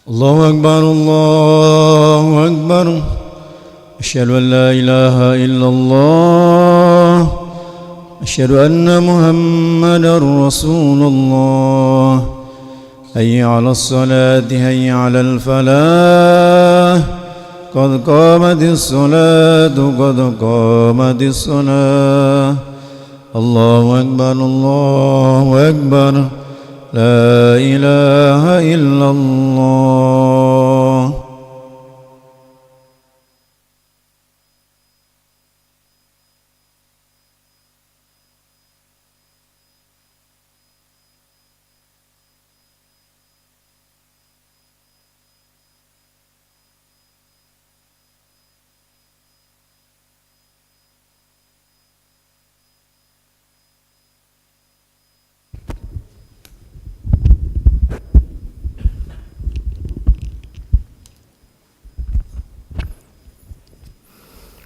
الله أكبر الله أكبر. أشهد أن لا إله إلا الله. أشهد أن محمدا رسول الله. حي على الصلاة حي على الفلاح. قد قامت الصلاة قد قامت الصلاة. الله أكبر الله أكبر. لا إله إلا الله.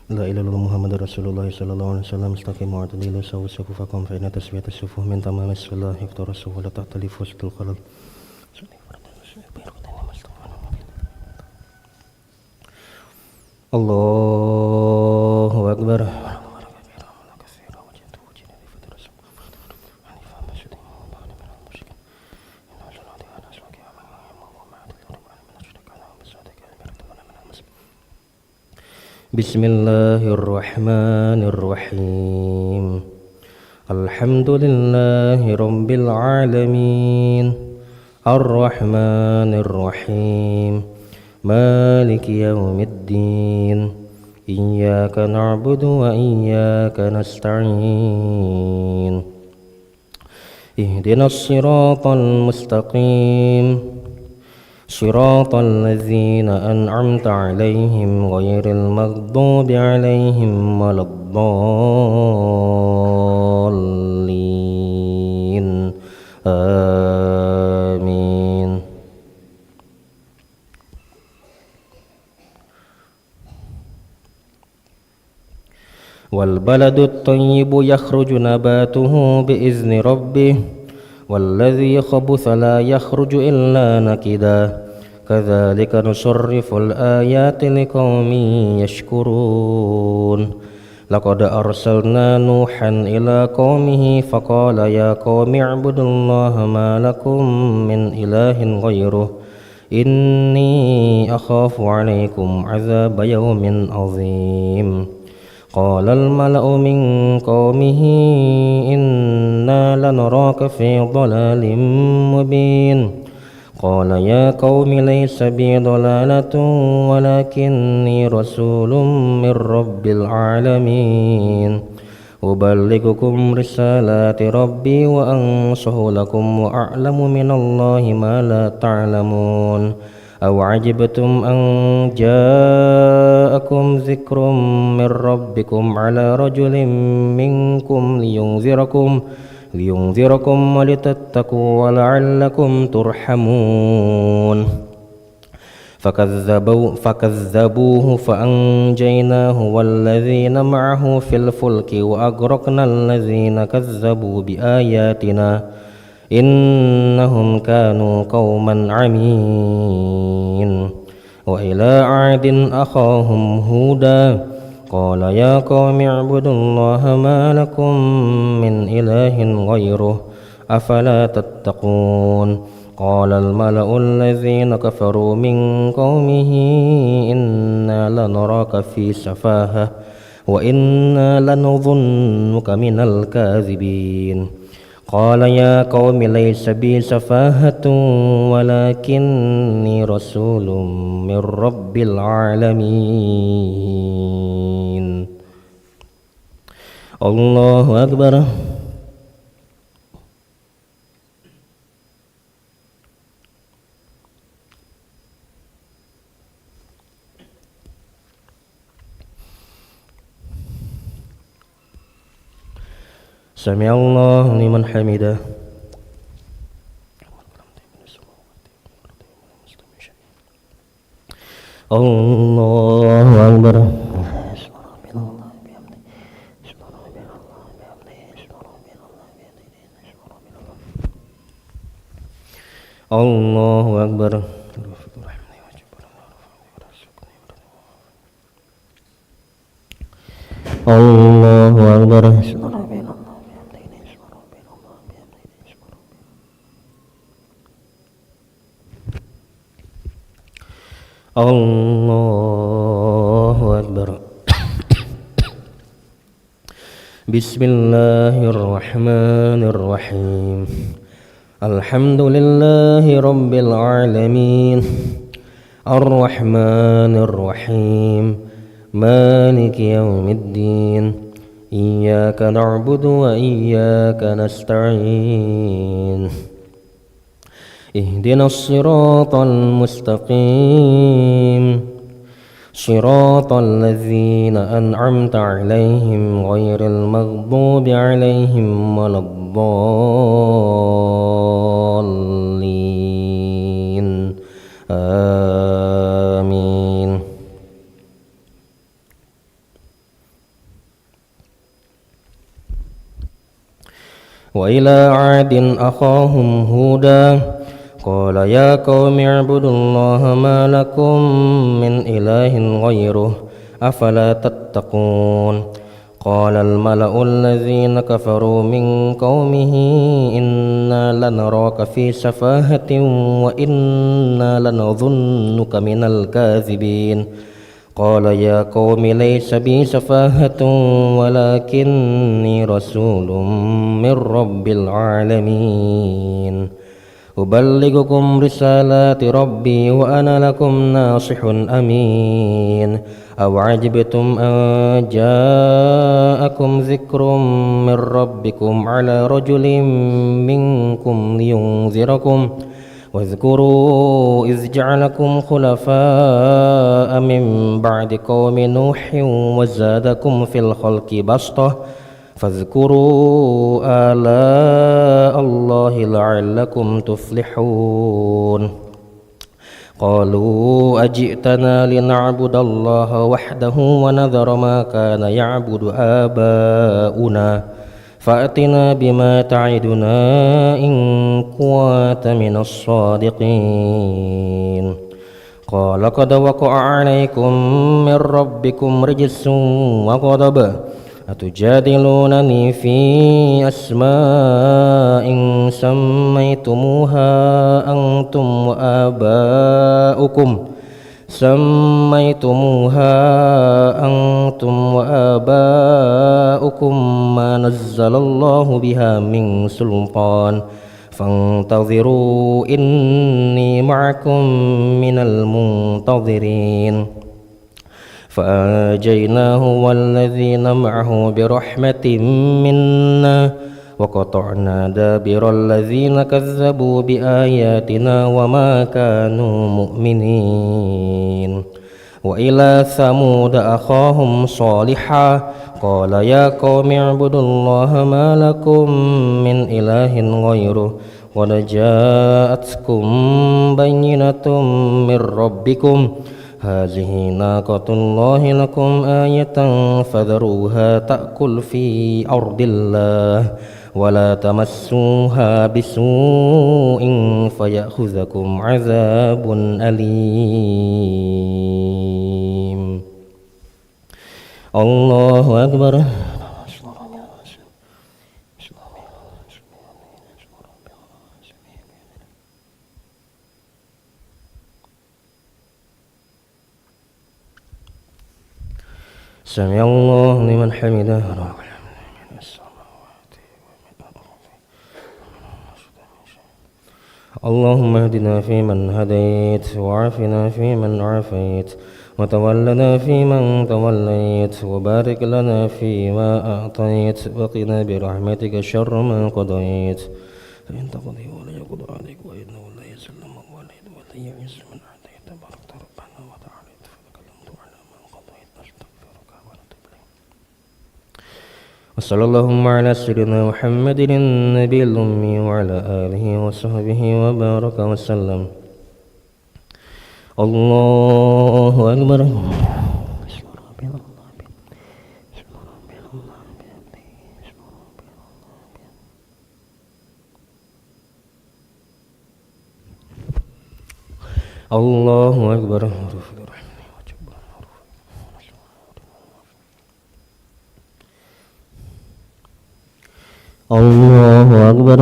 لا إله إلا الله محمد رسول الله صلى الله عليه وسلم. استقيموا واعتدلوا سووا صفوفكم فإن تسوية الصفوف من تمام الصلاة. اختار الصفوف ولا تختلفوا وسط الخلل. الله أكبر. بسم الله الرحمن الرحيم. الحمد لله رب العالمين الرحمن الرحيم مالك يوم الدين إياك نعبد وإياك نستعين اهدنا الصراط المستقيم صراط الذين أنعمت عليهم غير المغضوب عليهم ولا الضالين آمين. والبلد الطيب يخرج نباته بإذن ربه والذي خبث لا يخرج إلا نكدا كذلك نصرف الآيات لقوم يشكرون. لقد أرسلنا نوحا إلى قومه فقال يا قوم اعبدوا الله ما لكم من إله غيره إني أخاف عليكم عذاب يوم عظيم. قال الملأ من قومه إنا لنراك في ضلال مبين. قال يا قوم ليس بي ضلالة ولكني رسول من رب العالمين أبلغكم رسالات ربي وأنصح لكم وأعلم من الله ما لا تعلمون. أو عجبتم أن جاءكم ذكر من ربكم على رجل منكم لينذركم ولتتقوا ولعلكم ترحمون. فكذبوه فأنجيناه والذين معه في الفلك وأغرقنا الذين كذبوا بآياتنا إنهم كانوا قوما عمين. وإلى عاد أخاهم هودا قال يا قوم اعبدوا الله ما لكم من إله غيره أفلا تتقون. قال الملأ الذين كفروا من قومه إنا لنراك في سفاهة وإنا لنظنك من الكاذبين. قال يا قوم ليس بي سفاهة ولكني رسول من رب العالمين. الله أكبر. سمع الله لمن حمده. الله أكبر. الله أكبر. Allahu Akbar. Allahu Akbar. Bismillahirrahmanirrahim. Alhamdulillahi rabbil alamin. Ar-Rahmanir Rahim. Maliki yaumiddin. Iyyaka na'budu wa iyyaka nasta'in. Ihdinas siratal mustaqim. Siratal ladzina an'amta 'alaihim ghairil maghdubi 'alaihim waladdallin. Amin. Wa ila 'adin akhahum huda qala ya qaumi ibudullaha ma lakum min ilahin ghairuh afala tattaqun. Qala al-mala'u alladhina kafaru min qaumihi inna lanaraka fi safahatin wa inna lanadhunnuka minal kadhibin. Qala ya qaumi laysa bi safahatun walakinni rasulun min rabbil alamin. Uballighukum risalati rabbi wa ana lakum nasihun amin. Aw ajibtum an ja'akum dzikrun min rabbikum ala rajulin minkum liyunzirakum. Wadhkuru iz ja'alakum khulafa'a min ba'di qaumi Nuhin wa zadakum fil khalqi bastah. Fadhkuru ala Allahi la'allakum tuflihun. Qalu aji'tana lina'budallaha wahdahu wa nadhara ma kana ya'budu aba'una fa'atina bima ta'iduna in kunta minas sadiqin. Qala qad waqa'a 'alaykum min rabbikum rijsun wa ghadab. Atujadilunani fi asma'in sammaytumuha antum wa aba'ukum ma nazzalallahu biha min sultan. Fantadhiru inni ma'akum minal muntadhirin. فأنجيناه والذين معه برحمة منا وقطعنا دابر الذين كذبوا بآياتنا وما كانوا مؤمنين. وإلى ثمود أخاهم صالحا قال يا قوم اعبدوا الله ما لكم من إله غيره قد جاءتكم بينة من ربكم. هذه ناقة الله لكم آية فذروها تأكل في أرض الله ولا تمسوها بسوء فيأخذكم عذاب أليم. الله أكبر. سمع الله لمن حمده. اللهم اهدنا فيمن هديت وعافنا فيمن عافيت وتولنا فيمن توليت وبارك لنا فيما أعطيت وقنا برحمتك شر ما قضيت فإن تقضي ولا يقضى عليك وإنه لا يذل من واليت ولا يعز من عاديت تباركت ربنا وتعاليت فتكلمت على من قضيت نستغفرك ونتوب إليك. وصلى اللهم على سيدنا محمد النبي الأمي وعلى آله وصحبه وبارك وسلم. الله أكبر. الله أكبر. الله أكبر.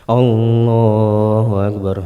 الله أكبر.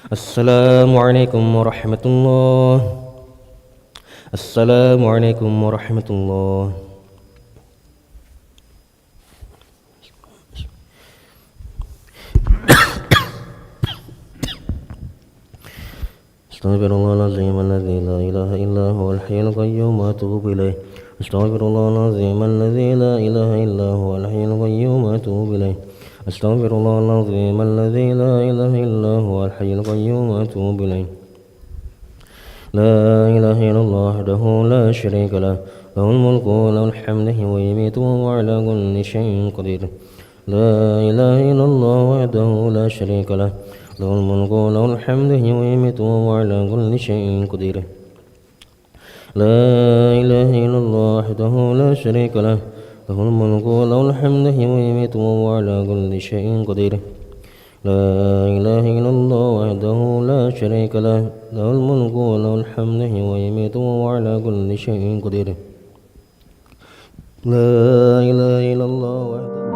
Assalamualaikum warahmatullah. Assalamualaikum warahmatullah. Astaghfirullahaladzim alladzi la ilaha illa huwal hayyul qayyum wa atubu ilaih. Astaghfirullahaladzim alladzi la ilaha illa huwal hayyul qayyum wa atubu ilaih. Astaghfirullahaladzim alladzi la ilaha illa huwal hayyul qayyum wa atubu ilaih. La ilaha illallah wahdahu la syarika lah, lahul mulku wa lahul hamdu wa yumiitu wa huwa ala kulli syai'in qadir. La ilaha illallah wahdahu la syarika lah, lahul mulku wa lahul hamdu wa yumiitu wa huwa ala kulli syai'in qadir. La ilaha illallah wahdahu la syarika lah, lahul mulku wa lahul hamdu wa yumiitu wa huwa ala kulli syai'in qadir. La ilaha illallah wahdahu la syarika lah, lahul mulku wa lahul hamdu wa yumiitu wa huwa ala kulli syai'in qadir. La ilaha illallah wahdahu